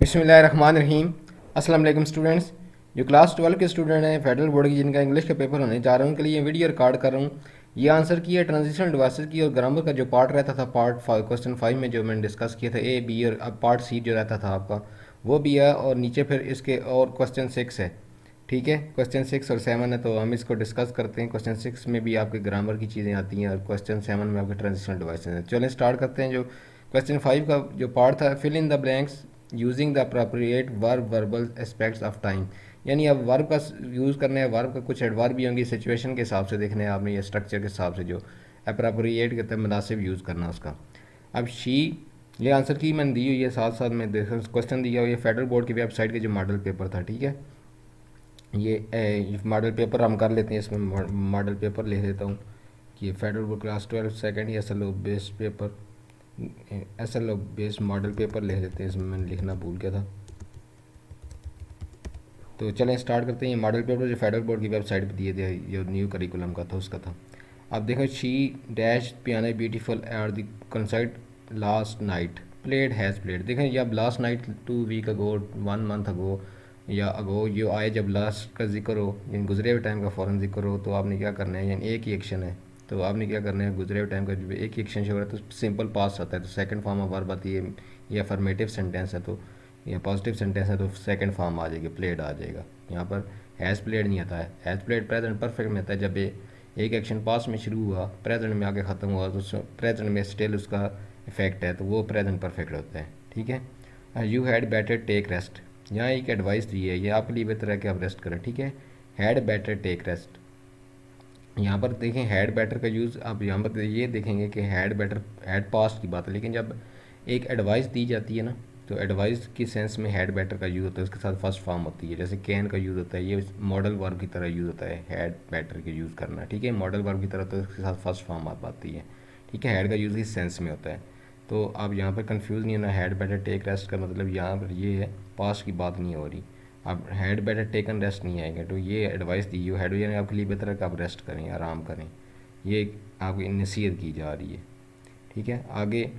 बिस्मिल्लाहिर्रहमानिर्रहीम। अस्सलाम वालेकुम स्टूडेंट्स। जो क्लास 12 के स्टूडेंट हैं फेडरल बोर्ड की जिनका इंग्लिश का पेपर होने जा रहा है उनके लिए ये वीडियो रिकॉर्ड कर रहा हूँ। ये आंसर किया ट्रांजिशनल डिवाइसेस की और ग्रामर का जो पार्ट रहता था पार्ट 5 क्वेश्चन 5 में जो मैंने डिस्कस किया था ए बी और अब पार्ट सी जो रहता था आपका वो भी है और नीचे फिर इसके और क्वेश्चन 6 है। ठीक है, क्वेश्चन 6 और 7 है तो हम इसको डिस्कस करते हैं। क्वेश्चन 6 में भी आपके ग्रामर की चीज़ें आती हैं और क्वेश्चन 7 में आपके ट्रांजिशनल डिवाइसेस हैं। चलें स्टार्ट करते हैं। जो क्वेश्चन 5 का जो पार्ट था, fill in the blanks using the appropriate verb verbal aspects of time. यानी अब वर्ब का यूज़ करना है, वर्ब का कुछ एडवर्ब भी होंगी, सिचुएशन के हिसाब से देखना है आपने, ये स्ट्रक्चर के हिसाब से जो अप्रोप्रिएट कहते हैं मुनासिब यूज़ करना उसका। अब शी ये आंसर की मैंने दी हुई है, साथ साथ में क्वेश्चन दिया हुआ है फेडरल बोर्ड की वेबसाइट के जो मॉडल पेपर था। ठीक है, ये मॉडल पेपर हम कर लेते हैं, इसमें मॉडल पेपर लिख देता हूँ कि ये federal board class 12 second S L O based paper, S L O based model paper लिख देते हैं। इसमें मैंने लिखना भूल गया था। तो चलें स्टार्ट करते हैं। ये मॉडल पेपर जो फेडरल बोर्ड की वेबसाइट पर दिए थे, जो न्यू करिकुलम का था उसका था। अब देखो, she dash piano beautiful at the concert last night played has played. देखें जब last night 2 week ago 1 month ago या अगो जो आए, जब लास्ट का जिक्र हो यानी गुजरे हुए टाइम का फ़ौरन जिक्र हो तो आपने क्या करना है, यानी एक ही एक्शन है तो आपने क्या करना है, गुजरे हुए टाइम का जब एक ही एक्शन शो हो रहा है तो सिंपल पास आता है, तो सेकंड फॉर्म ऑफ वर्ब आती है। या अफर्मेटिव सेंटेंस है तो या पॉजिटिव सेंटेंस है तो सेकंड फॉर्म आ जाएगी, प्लेड आ जाएगा। यहाँ पर हैज़ प्लेड नहीं आता है, हैज़ प्लेड प्रेजेंट परफेक्ट में आता है। जब एक एक्शन पास में शुरू हुआ प्रेजेंट में आगे ख़त्म हुआ तो प्रेजेंट में स्टिल उसका इफेक्ट है तो वो प्रेजेंट परफेक्ट होता है। ठीक है, you had better take rest, यहाँ एक एडवाइस दी है, ये आपके लिए बेहतर है कि आप रेस्ट करें। ठीक है, हैड बेटर टेक रेस्ट। यहाँ पर देखें हैड बेटर का यूज़ आप यहाँ पर ये देखेंगे कि हैड बेटर हैड पास्ट की बात है, लेकिन जब एक एडवाइस दी जाती है ना तो एडवाइस की सेंस में हैड बेटर का यूज़ होता है, उसके साथ फर्स्ट फॉर्म होती है। जैसे कैन का यूज़ होता है, ये मॉडल वर्ब की तरह यूज़ होता है हैड बेटर के यूज़ करना। ठीक है, मॉडल वर्ब की तरह तो उसके साथ फर्स्ट फॉर्म आ पाती है। ठीक है, हैड का यूज़ इस सेंस में होता है। तो आप यहाँ पर कंफ्यूज नहीं होना, हैड बेटर टेक रेस्ट का मतलब यहाँ पर ये है, पास्ट की बात नहीं हो रही। अब हैड बेटर टेकन रेस्ट नहीं आएगा, तो ये एडवाइस दी है हैड यानी आपके लिए बेहतर है कि आप रेस्ट करें, आराम करें, ये आपकी नसीहत की जा रही है। ठीक है, आगे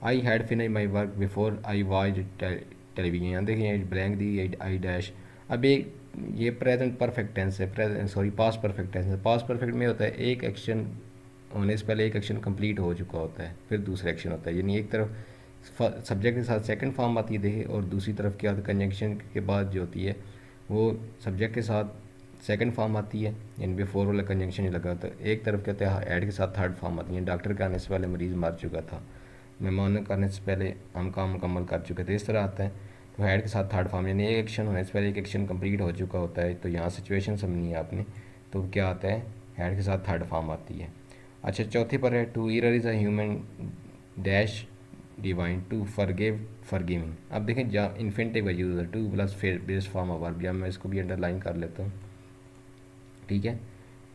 I had finish my work before I watch television. यहाँ देखिए ब्लैंक दी आई डैश। अब एक ये प्रेजेंट परफेक्ट टेंस है, present sorry past perfect tense है। पास्ट परफेक्ट में होता है एक एक्शन होने से पहले एक एक्शन कंप्लीट हो चुका होता है फिर दूसरा एक्शन होता है, यानी एक तरफ सब्जेक्ट के साथ सेकंड फॉर्म आती है देखिए और दूसरी तरफ क्या होता है, कंजंक्शन के बाद जो होती है वो सब्जेक्ट के साथ सेकंड फॉर्म आती है, यानी बिफोर वाला कंजंक्शन ही लगा होता है। एक तरफ क्या होता है ऐड के साथ थर्ड फॉर्म आती है, डॉक्टर के आने से पहले मरीज़ मर चुका था, मेहमान करने से पहले हम काम मुकम्मल कर चुके थे, इस तरह आता है। तो हेड के साथ थर्ड फॉर्म यानी एक एक्शन होने से पहले एक एक्शन कंप्लीट हो चुका होता है, तो यहाँ सिचुएशन समझनी है आपने, तो क्या आता है हेड के साथ थर्ड फॉर्म आती है। अच्छा, चौथे पर है to err is a human dash divine to forgive forgiving. अब देखें जहाँ इन्फिनिटिव का यूज़ है टू प्लस फिर बेस फॉर्म ऑफ वर्ब, या मैं इसको भी अंडरलाइन कर लेता हूँ। ठीक है,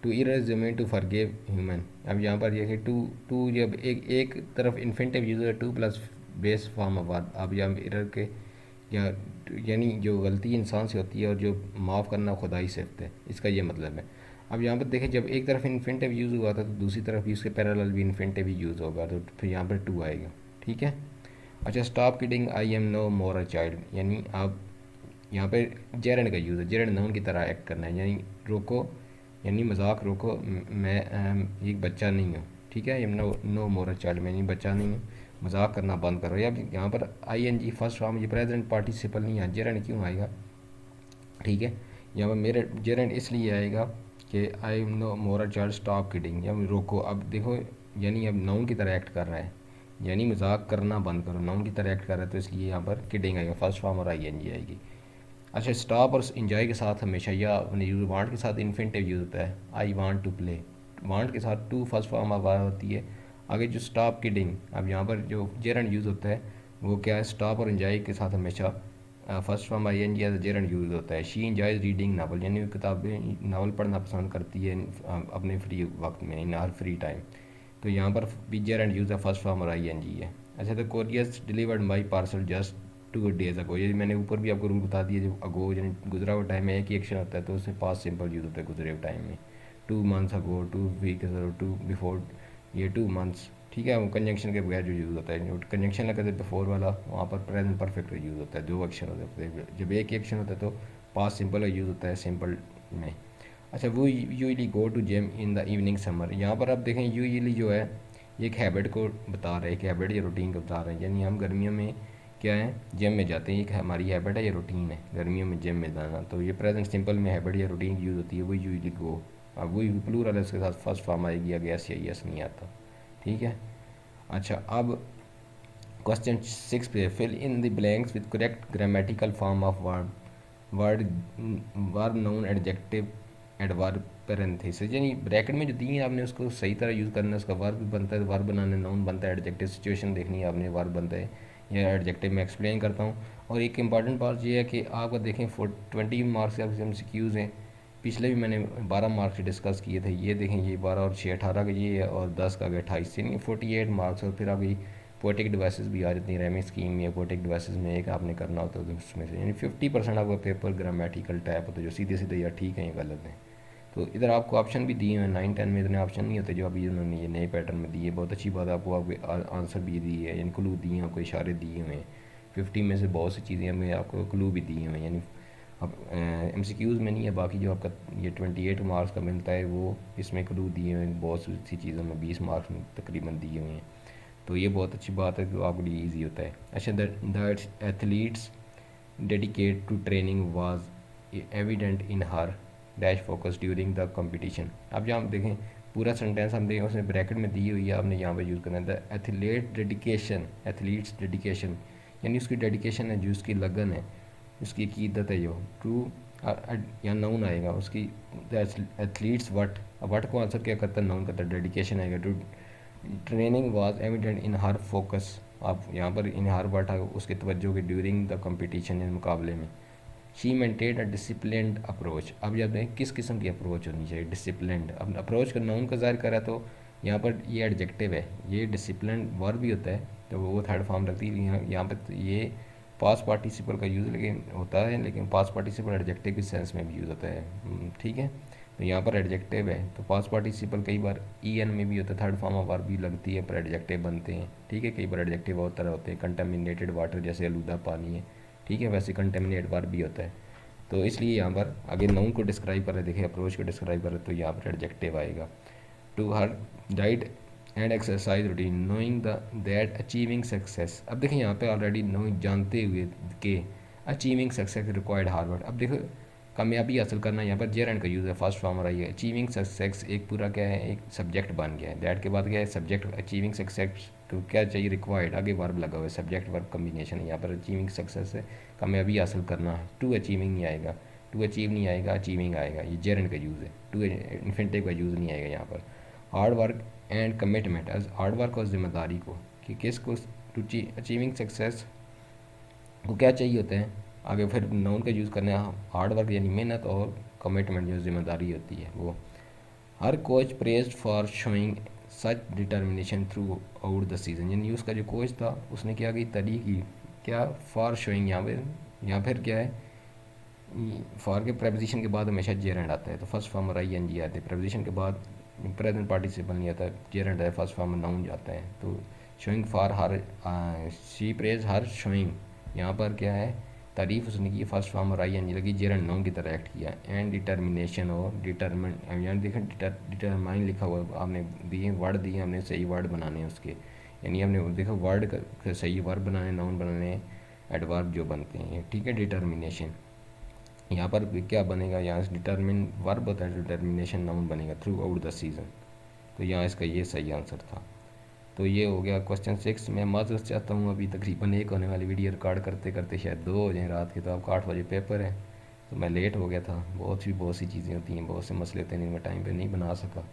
to err is mean to forgive human. अब यहाँ पर यह है टू टू जब एक तरफ इन्फिनिटिव यूज़ है to plus base form of verb. अब यहाँ ईरर के या यानी जो गलती इंसान से होती है और जो माफ़ करना खुदाई से होता है, इसका ये मतलब है। अब यहाँ पर देखें जब एक तरफ इन्फिनिटिव यूज़ हुआ था तो दूसरी तरफ भी उसके पैरेलल भी इन्फिनिटिव ही यूज़ होगा, तो फिर यहाँ पर टू आएगा। ठीक है, अच्छा stop kidding I am no more a child, यानी आप यहाँ पे जेरंड का यूज़ है, जेरंड नाउन की तरह एक्ट करना है, यानी रोको यानी मजाक रोको, मैं एक बच्चा नहीं हूँ। ठीक है, ये नो मोर अ चाइल्ड, मैं नहीं बच्चा नहीं हूँ, मजाक करना बंद करो। या यहाँ पर I N G first form ये प्रेजेंट पार्टिसिपल नहीं है, जेरंड क्यों आएगा। ठीक है, यहाँ पर मेरे जेरंड इसलिए आएगा कि I am no more a child stop kidding, या रोको। अब देखो यानी अब नाउन की तरह एक्ट कर रहा है, यानी मजाक करना बंद करो, नाउन की तरह एक्ट कर रहा है तो इसलिए यहाँ पर किडिंग आएगा फर्स्ट फॉर्म और आई एन जी आएगी। अच्छा, स्टॉप और इंजॉय के साथ हमेशा या अपने यूज वांट के साथ इन्फिनिटिव यूज़ होता है, I want to play, want के साथ to first form of verb होती है। आगे जो स्टॉप किडिंग, अब यहाँ पर जो जेरंड यूज़ होता है वो क्या है, स्टॉप और इंजॉय के साथ हमेशा first form I N G as gerund use होता है। शी इंजॉयज रीडिंग नावल, यानी वो किताबें नावल पढ़ना पसंद करती है अपने फ्री वक्त में, इन हर फ्री टाइम, तो यहाँ पर भी जेरंड यूज़ है फर्स्ट फॉर्म और आई एन जी है। अच्छा, तो कोरियर्स डिलीवर्ड माई पार्सल जस्ट 2 डेज अगो, ये मैंने ऊपर भी आपको रूल बता दिया, जो अगो यानी गुजरा हुआ टाइम में एक ही एक्शन होता है तो उसमें पास्ट सिंपल यूज़ होता है गुजरे हुए टाइम में। 2 months ago, 2 weeks ago, two before, ये 2 मंथ्स। ठीक है, वो कंजंक्शन के बगैर जो यूज़ होता है, जो कंजंक्शन लगता है बिफोर वाला, वहाँ पर प्रेजेंट परफेक्ट का यूज़ होता है। दो एक्शन होते हैं, जब एक ही एक्शन होता है तो पास्ट सिंपल का यूज़ होता है सिंपल में। अच्छा, वो usually go to gym in the evening summer, यहाँ पर आप देखें यूजली जो है ये एक हैबिट को बता रहे हैं, एक हैबिट या रूटीन को बता रहे हैं, यानी हम गर्मियों में क्या है जिम में जाते हैं, एक हमारी हैबिट है या रूटीन है गर्मियों में जिम में जाना। तो ये प्रेजेंट सिंपल में हैबिट या रूटीन यूज़ होती है, वही यूजली गो। अब वही प्लूरल है, उसके साथ फर्स्ट फॉर्म आएगी, आगे एस या यस नहीं आता। ठीक है। अच्छा, अब क्वेश्चन 6 पे fill in the blanks with correct grammatical form of verb. Word verb noun adjective adverb parenthesis, यानी ब्रैकेट में जो दी है आपने उसको सही तरह यूज़ करना है। उसका वर्ब बनता है, वर्ब बनाने नाउन बनता है, एडजेक्टिव सिचुएशन देखनी है आपने, वर्ब बनता है या एडजेक्टिव मैं एक्सप्लेन करता हूँ। और एक इंपॉर्टेंट बात ये है कि आपको देखें 20 मार्क्स के MCQs हैं। पिछले भी मैंने 12 मार्क्स डिस्कस किए थे, ये देखें ये 12 और 6 18 का ये है, और 10 का 28 यानी 48 मार्क्स। और फिर अभी पोएटिक डिवाइसेस भी आ जाती हैं, रैमिक स्कीम या पोएटिक डिवाइसेस में एक आपने करना होता है, तो उसमें से यानी 50% आपका पेपर ग्रामेटिकल टाइप होता है, जो सीधे सीधे या ठीक है या गलत है। तो इधर आपको ऑप्शन भी दिए हैं, 9 10 में इतने ऑप्शन नहीं होते जो अभी उन्होंने ये नए पैटर्न में दिए। बहुत अच्छी बात है, आपको आपके आंसर भी दिए हैं, यानी क्लू दिए हैं, आपको इशारे दिए हुए हैं। 50 में से बहुत सी चीज़ें हमें आपको क्लू भी दिए हुए हैं, यानी अब MCQs में नहीं है। बाकी जो आपका ये 28 मार्क्स का मिलता है वो इसमें क्लू दिए हुए हैं, बहुत सी चीज़ों में 20 मार्क्स में तकरीबन दिए हुए हैं। तो ये बहुत अच्छी बात है कि आपके लिए ईजी होता है। अच्छा, the athletes dedicate to training was evident in her dash focus during the competition. अब जहाँ हम देखें पूरा सेंटेंस हम देखें उसमें ब्रैकेट में दी हुई है, आपने यहाँ पे यूज़ करना है the athlete dedication, athletes dedication यानी उसकी डेडिकेशन है, जो उसकी लगन है, उसकी अकीदत है, जो टू यहाँ नाउन आएगा उसकी एथलीट्स वट को आंसर क्या करता है, नाउन करता है, डेडिकेशन आएगा to training was evident in her focus. आप यहाँ पर इन हर वर्ड उसके तवज्जो के ड्यूरिंग द कंपटीशन, इन मुकाबले में। She maintain a disciplined approach. अब जब देखें किस किस्म की अप्रोच होनी चाहिए, डिसिप्लिन्ड। अब अप्रोच का नाउन का ज़ाहिर करा तो यहाँ पर ये एडजेक्टिव है, ये डिसिप्लिन वर्ब भी होता है तो वो थर्ड फॉर्म रखती है। यहाँ पर तो ये पास्ट पार्टिसिपल का यूज़ लेकिन होता है, लेकिन पास्ट पार्टिसिपल एडजेक्टिव के सेंस में भी यूज़ होता है। ठीक है, तो यहाँ पर एडजेक्टिव है तो पास्ट पार्टिसिपल कई बार EN में भी होता है, थर्ड फॉर्म ऑफ वर्ब भी लगती है पर एडजेक्टिव बनते हैं। ठीक है, कई बार एडजेक्टिव बहुत तरह होते हैं, कंटेमिनेटेड वाटर जैसे आलूदा पानी है, ठीक है, वैसे कंटेमिनेट वर्ब भी होता है। तो इसलिए यहाँ पर आगे नाउन को डिस्क्राइब कर रहे, देखिए अप्रोच को डिस्क्राइब कर रहे, तो यहाँ पर एडजेक्टिव आएगा। To her diet and exercise routine knowing the that achieving success. अब देखिए यहाँ पे ऑलरेडी नोइंग जानते हुए के achieving success required hard work. अब देखो कामयाबी हासिल करना, यहाँ पर जेर एंड का यूज़ है, फर्स्ट फॉर्म रही है। अचीविंग सक्सेस एक पूरा क्या है, एक सब्जेक्ट बन गया है। दैट के बाद क्या है सब्जेक्ट, अचीविंग सक्सेस तो क्या चाहिए, रिक्वायर्ड, आगे वर्ब लगा हुआ है, सब्जेक्ट वर्ब कम्बिनेशन है। यहाँ पर अचीविंग सक्सेस है, कामयाबी हासिल करना है। टू अचीविंग नहीं आएगा, टू अचीव नहीं आएगा, अचीविंग आएगा, ये जेर एंड का यूज़ है, टू इन्फिनिटिव का यूज़ नहीं आएगा यहाँ पर। Hard work and commitment, hard work और ज़िम्मेदारी को, कि किसको टू अचीविंग सक्सेस को क्या चाहिए होते हैं, आगे फिर नाउन का यूज़ करना है, हार्ड वर्क यानी मेहनत, और कमिटमेंट जो जिम्मेदारी होती है वो। हर coach praised for showing such determination throughout the season, यानी उसका जो कोच था उसने क्या की तारीफ की, क्या फॉर शोइंग, यहाँ फिर क्या है, फॉर के प्रपोजिशन के बाद हमेशा जेरेंड आता है, तो फर्स्ट फॉर्म और ING आते हैं, प्रपोजिशन के बाद प्रेजेंट पार्टिसिपल नहीं आता, जेरेंड है, फर्स्ट फॉर्म नाउन जाता है। तो showing for her, she praise her showing, यहाँ पर क्या है तारीफ उसने की, फर्स्ट फॉर्म और ING लगी, जेरेंड नाउन की तरह एक्ट किया। एंड डिटर्मिनेशन और डिटर्मिन, यहाँ देखें डिटरमाइन लिखा हुआ, आपने दिए वर्ड दिए, हमने सही वर्ड बनाने हैं उसके, यानी हमने देखो वर्ड का सही वर्ड बनाने, नाउन बनाने, एडवर्ब जो बनते हैं, ठीक है। डिटर्मिनेशन यहाँ पर क्या बनेगा, यहाँ से डिटर्मिन वर्ब होता है, डिटर्मिनेशन नाउन बनेगा, थ्रू आउट द सीज़न। तो यहाँ इसका ये सही आंसर था। तो ये हो गया क्वेश्चन 6। मैं माजरत चाहता हूँ, अभी तकरीबन 1 होने वाली वीडियो रिकॉर्ड करते करते शायद 2 हो जाए रात के, तो आपका 8 बजे पेपर है, तो मैं लेट हो गया था। बहुत सी चीज़ें होती हैं, बहुत से मसले होते हैं, मैं टाइम पर नहीं बना सका।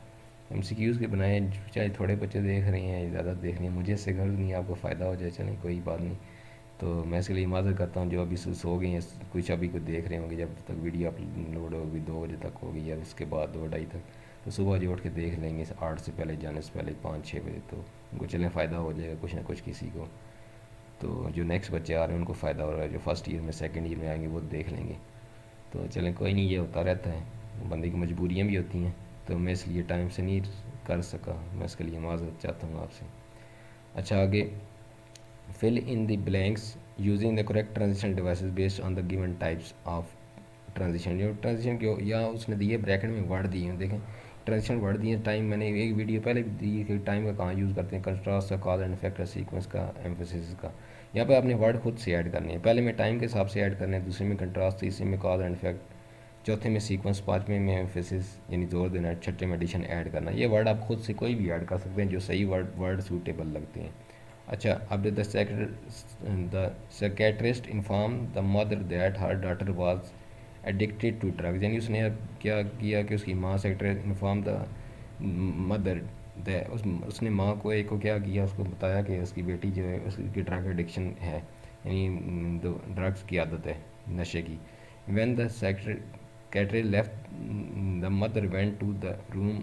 MCQs भी बनाए, चाहे थोड़े बच्चे देख रहे हैं, ज़्यादा देख रहे हैं, मुझे इससे गर्ज नहीं, आपको फ़ायदा हो जाए, चलें कोई बात नहीं। तो मैं इसके लिए माज़र करता हूँ, जो अभी सो गए हैं, कुछ अभी कुछ देख रहे होंगे, जब तक वीडियो अपलोड होगी 2 बजे तक होगी, या उसके बाद 2 ढाई तक, तो सुबह जो उठ के देख लेंगे 8 से पहले, जाने से पहले 5 6 बजे, तो उनको चलें फ़ायदा हो जाएगा कुछ ना कुछ किसी को। तो जो नेक्स्ट बच्चे आ रहे हैं उनको फ़ायदा हो रहा है, जो फर्स्ट ईयर में सेकंड ईयर में आएंगे वो देख लेंगे। तो चलें कोई नहीं, ये होता रहता है, बंदे की मजबूरियाँ भी होती हैं, तो मैं इसलिए टाइम से नहीं कर सका, मैं इसके लिए माज़रत चाहता हूँ आपसे। अच्छा आगे, fill in the blanks using the correct transition devices based on the given types of transition. जो ट्रांजिशन क्यों या उसने दिए ब्रैकेट में वर्ड दिए हैं, देखें ट्रांजिशन वर्ड दिए। टाइम मैंने एक वीडियो पहले भी दी कि टाइम का कहाँ यूज़ करते हैं, कंट्रास्ट का, कॉज एंड इफेक्ट का, सीक्वेंस का, एम्फेसिस का। यहाँ पे आपने वर्ड खुद से ऐड करने हैं। पहले में टाइम के हिसाब से ऐड करने हैं, दूसरे में कंट्रास्ट, तीसरे में कॉज एंड इफेक्ट, चौथे में सीक्वेंस, पाँचवें में एम्फेसिस यानी जोर देना, छठे में एडिशन ऐड करना। ये वर्ड आप खुद से कोई भी ऐड कर सकते हैं जो सही वर्ड सूटेबल लगते हैं। अच्छा, अब the psychiatrist inform the mother that her daughter was addicted to drugs, यानी उसने अब क्या किया कि उसकी माँ साइकेट्रिस्ट इन्फॉर्म द मदर उसने माँ को एक को क्या किया, उसको बताया कि उसकी बेटी जो है उसकी ड्रग एडिक्शन है, यानी ड्रग्स की आदत है, नशे की। When the secretary left, the mother went to the room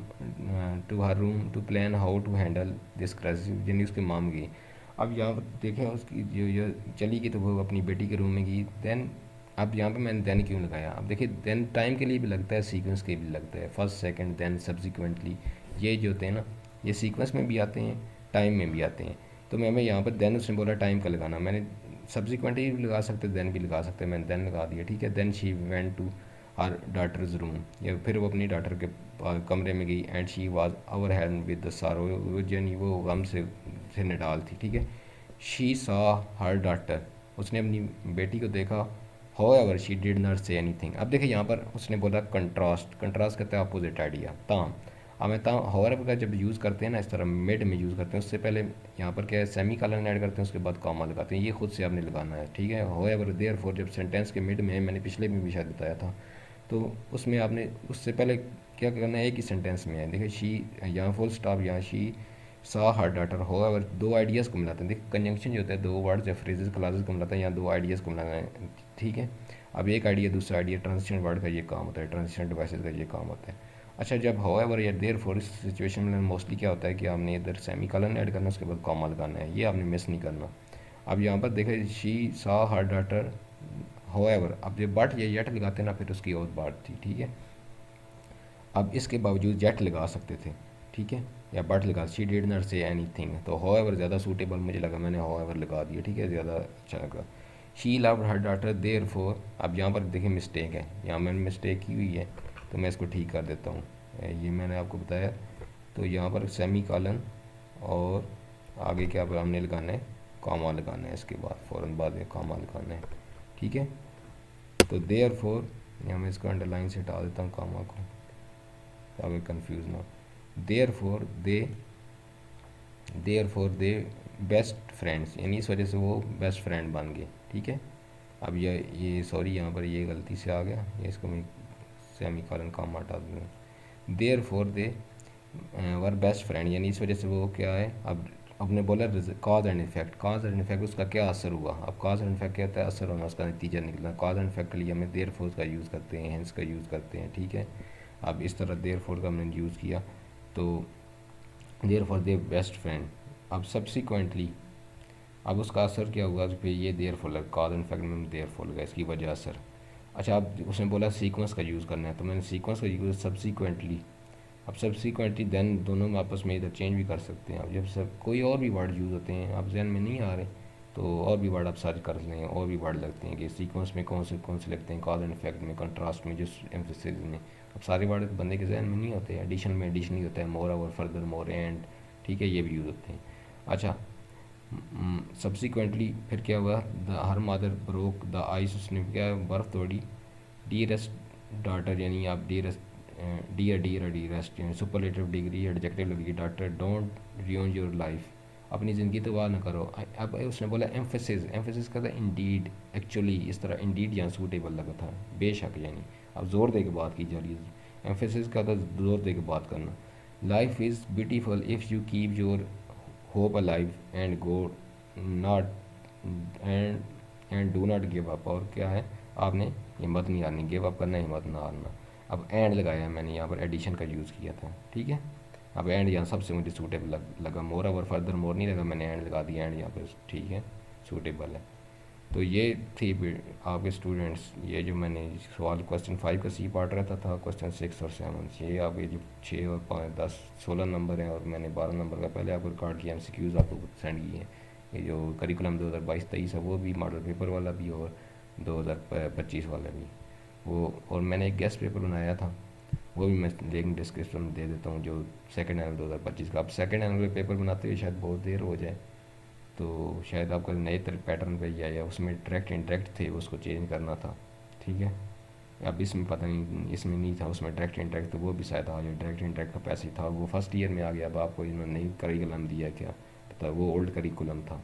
to her room to plan how to handle this crisis, यानी उसकी माम गई। अब यहाँ पर देखें उसकी जो चली गई तो वो अपनी बेटी के रूम में गई। देन अब यहाँ पे मैंने देन क्यों लगाया, अब देखिए देन टाइम के लिए भी लगता है, सीक्वेंस के भी लगता है, फर्स्ट सेकंड देन सब्सिक्वेंटली, ये जो होते हैं ना ये सीक्वेंस में भी आते हैं, टाइम में भी आते हैं। तो मैं यहाँ पर देन उसने बोला टाइम का लगाना, मैंने सब्सिक्वेंटली भी लगा सकते, देन भी लगा सकते, मैंने देन लगा दिया, ठीक है। Then she went to her daughter's room, या फिर वो अपनी डॉटर के कमरे में गई। And she was over hand with the sorrow, यानी वो गम से निडाल थी, ठीक है। शी सॉ हर डॉटर, उसने अपनी बेटी को देखा। However she did not say anything. अब देखिए यहाँ पर उसने बोला कंट्रास्ट, कंट्रास्ट कहते हैं अपोजिट आइडिया, ताम। अब मैं ताम हाउएवर का जब यूज़ करते हैं ना इस तरह मिड में यूज़ करते हैं, उससे पहले यहाँ पर क्या है सेमी कॉलन ऐड करते हैं, उसके बाद कॉमा लगाते हैं, ये खुद से आपने लगाना है, ठीक है। हाउएवर देयरफॉर जब सेंटेंस के मिड में है, मैंने पिछले में भी शायद बताया था, तो उसमें आपने उससे पहले क्या करना है, एक ही सेंटेंस में है, देखिए शी यहाँ फुल स्टॉप, यहाँ शी सा हर डाटर हो, अगर दो आइडियाज़ को मिलाते हैं, देखिए कंजंक्शन जो होता है दो वर्ड्स या फ्रेजेस क्लासेस को मिलाता है, यहाँ दो आइडियाज़ को मिलाना है, ठीक है। अब एक आइडिया दूसरा आइडिया, ट्रांजिशन वर्ड का ये काम होता है, ट्रांजिशन डिवाइसेस का ये काम होता है। अच्छा, जब हाउएवर या देयरफॉर इस सिचुएशन में मोस्टली क्या होता है कि आपने इधर सेमी कॉलन ऐड करना, उसके बाद कॉमा लगाना है, ये आपने मिस नहीं करना। अब यहाँ पर देखें शी सा हर डाटर हाउएवर, अब जब बट या येट लगाते हैं ना फिर उसकी और बात थी, ठीक है। अब इसके बावजूद जेट लगा सकते थे, ठीक है, या बट लगा, शी डिड नॉट से एनी थिंग, तो हाउएवर ज़्यादा सूटेबल मुझे लगा, मैंने हाउएवर लगा दिया, ठीक है, ज़्यादा अच्छा लगा। She loved her daughter therefore, अब यहाँ पर देखिए मिस्टेक है, यहाँ मैंने मिस्टेक की हुई है तो मैं इसको ठीक कर देता हूँ, ये मैंने आपको बताया। तो यहाँ पर सेमी कॉलन और आगे क्या पर हमने लगाना है, कॉमा लगाना है, इसके बाद फ़ौरन बाद में कॉमा लगाना है, ठीक है। तो देयर फोर, यहाँ मैं इसको अंडरलाइन से हटा देता हूँ कॉमा को, ताकि कंफ्यूज ना हो। Therefore they best friends, यानी इस वजह से वो बेस्ट फ्रेंड बन गए, ठीक है। अब ये सॉरी यहाँ पर ये गलती से आ गया, ये इसको मैं सेमी कॉलन काम हटा दूँगा। Therefore they were best friend, यानी इस वजह से वो क्या है, अब आपने बोला cause and effect, cause and effect उसका क्या असर हुआ। अब कॉज एंड इफेक्ट क्या होता है, असर होना, उसका नतीजा निकलना। कॉज एंड इफेक्ट के लिए हमें देयर फोर का यूज़ करते हैं, हेंस का यूज़ करते हैं, ठीक है। अब इस तरह देयर फोर का हमने यूज़ किया, तो therefore they best friend. अब सब्सिक्वेंटली अब उसका असर क्या हुआ, फिर ये देयर फॉर लगा, कॉज एंड इफेक्ट में देयर फॉर लगा, इसकी वजह असर। अच्छा, अब उसने बोला सीक्वेंस का यूज़ करना है, तो मैंने सीक्वेंस का यूज़ सब्सिक्वेंटली। अब सब्सिक्वेंटली देन दोनों में आपस में इधर चेंज भी कर सकते हैं। अब जब सब कोई और भी वर्ड यूज़ होते हैं आप जहन में नहीं आ रहे तो और भी वर्ड आप सर्च कर लें, और भी वर्ड लगते हैं कि सीक्वेंस में कौन से लगते हैं, कॉज एंड इफेक्ट में, कंट्रास्ट में, जिस एम्फेसिस में। अब सारे वर्ड बंदे के जहन में नहीं होते, एडिशन में एडिशन ही होता है, more over, further more, and, ठीक है, ये भी यूज़ होते हैं। अच्छा, सब्सिक्वेंटली फिर क्या हुआ, the her mother broke the ice, उसने क्या बर्फ़ तोड़ी। डियरेस्ट डॉटर, यानी आप डियरेस्ट, डियरेस्ट यानी सुपरलेटिव डिग्री एडजेक्टिव लगी, daughter don't ruin your life, अपनी ज़िंदगी तबाह ना करो। अब उसने बोला एम्फेसिस का था इंडीड, एक्चुअली इस तरह इंडीड यहाँ सूटेबल लगा था, बेशक, यानी अब ज़ोर दे के बात की जा रही है। एम्फेसिस का था ज़ोर दे के बात करना। Life is beautiful if you keep your hope alive and go not and do not give up, और क्या है, आपने हिम्मत नहीं हारनी, गिव अप करना, हिम्मत ना हारना। अब एंड लगाया है मैंने, यहाँ पर एडिशन का यूज़ किया था, ठीक है। अब एंड यहाँ सबसे मुझे सूटेबल लगा, मोर ओवर फर्दर मोर नहीं लगा, मैंने एंड लगा दिया, एंड यहाँ पर ठीक है, सूटेबल है। तो ये थी आपके स्टूडेंट्स, ये जो मैंने सवाल क्वेश्चन 5 का सी पार्ट रहता था, क्वेश्चन 6 और 7, ये आपके जो 6 और 5 10 16 नंबर हैं, और मैंने 12 नंबर का पहले आपको रिकॉर्ड किया, MCQs आपको सेंड किए हैं। ये जो करिकुलम 2022-23 है वो भी, मॉडल पेपर वाला भी और 2025 वाला भी वो, और मैंने एक गेस्ट पेपर बनाया था वो भी मैं लिंक डिस्क्रिप्शन में दे देता हूँ, जो सेकेंड एनुअल 2025 का। आप सेकेंड एनुअल पेपर बनाते हुए शायद बहुत देर हो जाए, तो शायद आपका नए पैटर्न पे ही आया, उसमें डायरेक्ट इंटरेक्ट थे, उसको चेंज करना था। ठीक है, अब इसमें पता नहीं, इसमें नहीं था, उसमें डायरेक्ट इंटरेक्ट, तो वो भी शायद आ जाए। डायरेक्ट इंटरेक्ट का पैसे था, वो फर्स्ट ईयर में आ गया। अब आपको इन्होंने नई करिकुलम दिया क्या पता, वो ओल्ड करिकुलम था।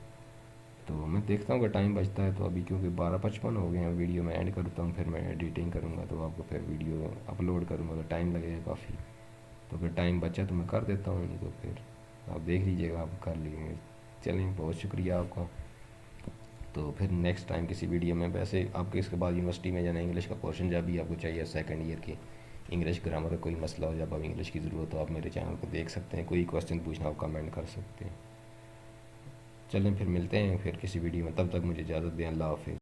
तो मैं देखता हूँ अगर टाइम बचता है तो, अभी क्योंकि 12:55 हो गए हैं, वीडियो मैं एंड करता हूँ, फिर मैं एडिटिंग करूँगा तो आपको फिर वीडियो अपलोड करूँगा, तो टाइम लगेगा काफ़ी। तो फिर टाइम बचा तो मैं कर देता हूँ, नहीं तो फिर आप देख लीजिएगा, आप कर लीजिए। चलें, बहुत शुक्रिया आपका। तो फिर नेक्स्ट टाइम किसी वीडियो में, वैसे आपके इसके बाद यूनिवर्सिटी में जाना, इंग्लिश का पोर्शन जब भी आपको चाहिए सेकंड ईयर की, इंग्लिश ग्रामर का कोई मसला हो, जब आप इंग्लिश की ज़रूरत हो, आप मेरे चैनल को देख सकते हैं, कोई क्वेश्चन पूछना आप कमेंट कर सकते हैं। चलें फिर मिलते हैं फिर किसी वीडियो में, तब तक मुझे इजाज़त दें, अल्लाह हाफिज़।